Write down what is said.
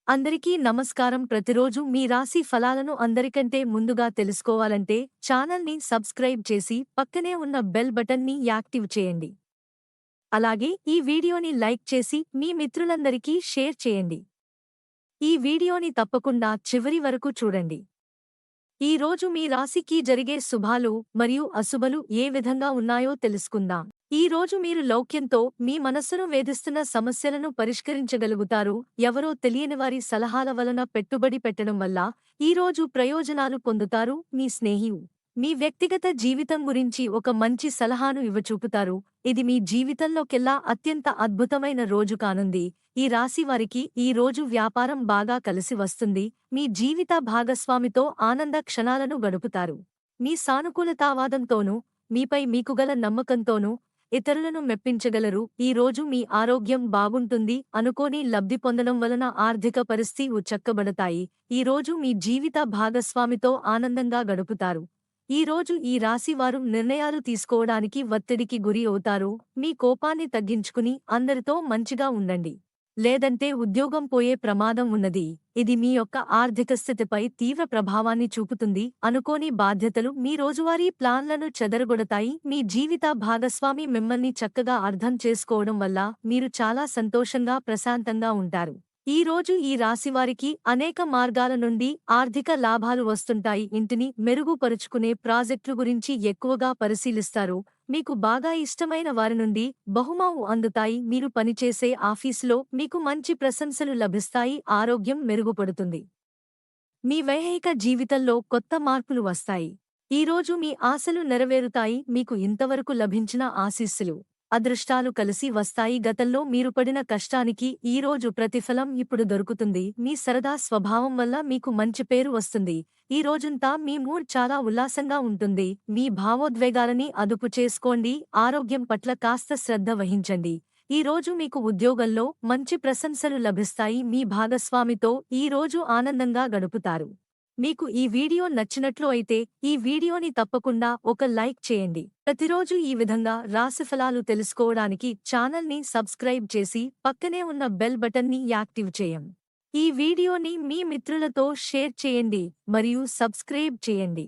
అందరికీ నమస్కారం. ప్రతిరోజు మీ రాశి ఫలాలను అందరికంటే ముందుగా తెలుసుకోవాలంటే ఛానల్ని సబ్స్క్రైబ్ చేసి పక్కనే ఉన్న బెల్ బటన్ని యాక్టివ్ చేయండి. అలాగే ఈ వీడియోని లైక్ చేసి మీ మిత్రులందరికీ షేర్ చేయండి. ఈ వీడియోని తప్పకుండా చివరి వరకు చూడండి. ఈ రోజు మీ రాశికి జరిగే శుభాలు మరియు అశుభలు ఏ విధంగా ఉన్నాయో తెలుసుకుందాం. ఈ రోజు మీరు లౌక్యంతో మీ మనస్సును వేధిస్తున్న సమస్యలను పరిష్కరించగలుగుతారు. ఎవరో తెలియని వారి సలహాల వలన పెట్టుబడి పెట్టడం వల్ల ఈ రోజు ప్రయోజనాలు పొందుతారు. మీ స్నేహియు మీ వ్యక్తిగత జీవితం గురించి ఒక మంచి సలహాను ఇవ్వచూపుతారు. ఇది మీ జీవితంలోకెల్లా అత్యంత అద్భుతమైన రోజు కానుంది. ఈ రాశి వారికి ఈ రోజు వ్యాపారం బాగా కలిసి వస్తుంది. మీ జీవిత భాగస్వామితో ఆనంద క్షణాలను గడుపుతారు. మీ సానుకూలతావాదంతోనూ మీపై మీకుగల నమ్మకంతోనూ ఇతరులను మెప్పించగలరు. ఈ రోజు మీ ఆరోగ్యం బాగుంటుంది. అనుకోని లబ్ధి పొందడం వలన ఆర్థిక పరిస్థితి చక్కబడతాయి. ఈ రోజు మీ జీవిత భాగస్వామితో ఆనందంగా గడుపుతారు. ఈ రోజు ఈ రాశివారు నిర్ణయాలు తీసుకోవడానికి ఒత్తిడికి గురి అవుతారు. మీ కోపాన్ని తగ్గించుకుని అందరితో మంచిగా ఉండండి. లేదంటే ఉద్యోగం పోయే ప్రమాదం ఉన్నది. ఇది మీ యొక్క ఆర్థిక స్థితిపై తీవ్ర ప్రభావాన్ని చూపుతుంది. అనుకోని బాధ్యతలు మీ రోజువారీ ప్లాన్లను చెదరగొడతాయి. మీ జీవిత భాగస్వామి మిమ్మల్ని చక్కగా అర్థం చేసుకోవడం వల్ల మీరు చాలా సంతోషంగా ప్రశాంతంగా ఉంటారు. ఈ రోజు ఈ రాశివారికి అనేక మార్గాల నుండి ఆర్థిక లాభాలు వస్తుంటాయి. ఇంటిని మెరుగుపరుచుకునే ప్రాజెక్టుల గురించి ఎక్కువగా పరిశీలిస్తారు. మీకు బాగా ఇష్టమైన వారి నుండి బహుమానం అందుతాయి. మీరు పనిచేసే ఆఫీసులో మీకు మంచి ప్రశంసలు లభిస్తాయి. ఆరోగ్యం మెరుగుపడుతుంది. మీ వైవాహిక జీవితంలో కొత్త మార్పులు వస్తాయి. ఈ రోజు మీ ఆశలు నెరవేరుతాయి. మీకు ఇంతవరకు లభించిన ఆశీస్సులు అదృష్టాలు కలిసి వస్తాయి. గతంలో మీరు పడిన కష్టానికి ఈ రోజు ప్రతిఫలం ఇప్పుడు దొరుకుతుంది. మీ సరదా స్వభావం వల్ల మీకు మంచి పేరు వస్తుంది. ఈ రోజంతా మీ మూడ్ చాలా ఉల్లాసంగా ఉంటుంది. మీ భావోద్వేగాలని అదుపు చేసుకోండి. ఆరోగ్యం పట్ల కాస్త శ్రద్ధ వహించండి. ఈ రోజు మీకు ఉద్యోగంలో మంచి ప్రశంసలు లభిస్తాయి. మీ భాగస్వామితో ఈ రోజు ఆనందంగా గడుపుతారు. మీకు ఈ వీడియో నచ్చినట్లు అయితే ఈ వీడియోని తప్పకుండా ఒక లైక్ చేయండి. ప్రతిరోజు ఈ విధంగా రాశిఫలాలు తెలుసుకోవడానికి ఛానల్ని సబ్స్క్రైబ్ చేసి పక్కనే ఉన్న బెల్ బటన్ని యాక్టివ్ చేయండి. ఈ వీడియోని మీ మిత్రులతో షేర్ చేయండి మరియు సబ్స్క్రైబ్ చేయండి.